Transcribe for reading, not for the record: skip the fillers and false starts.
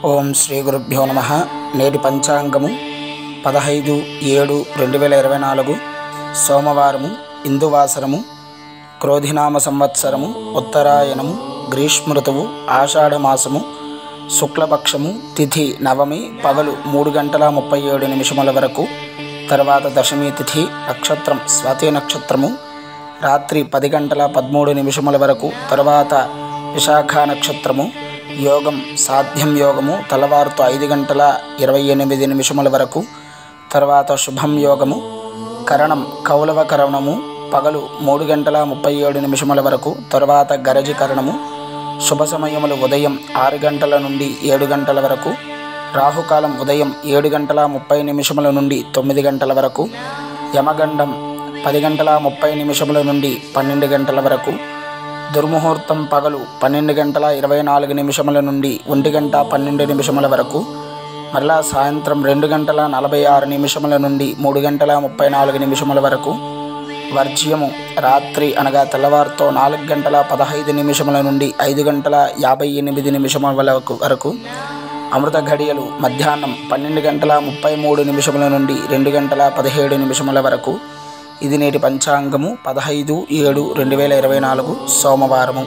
ఓం శ్రీ గురుభ్యో నమః. నేటి పంచాంగము 15/7/2024 సోమవారము, ఇందువాసరము, క్రోధినామ సంవత్సరము, ఉత్తరాయణము, గ్రీష్మఋతువు, ఆషాఢమాసము, శుక్లపక్షము, తిథి నవమి, పగలు 3:37 వరకు. తర్వాత దశమి తిథి, నక్షత్రం స్వాతి నక్షత్రము, రాత్రి 10:13 వరకు. తర్వాత విశాఖ నక్షత్రము, యోగం సాధ్యం యోగము, తెల్లవారుతో 5:28 వరకు. తర్వాత శుభం యోగము, కరణం కౌలవ కరణము, పగలు 3:37 వరకు. తర్వాత గరజి కరణము. శుభ సమయములు ఉదయం 6 గంటల నుండి 7 గంటల వరకు. రాహుకాలం ఉదయం 7:30 నుండి 9 గంటల వరకు. యమగండం 10:30 నుండి 12 గంటల వరకు. దుర్ముహూర్తం పగలు 12:24 నుండి 1:12 వరకు. మరలా సాయంత్రం 2:46 నుండి 3:34 వరకు. వర్జ్యము రాత్రి అనగా తెల్లవారుతో 4:15 నుండి 5:58 వరకు. అమృత ఘడియలు మధ్యాహ్నం 12:33 నుండి 2:17 వరకు. ఇది నేటి పంచాంగము 15/7/2024 సోమవారము.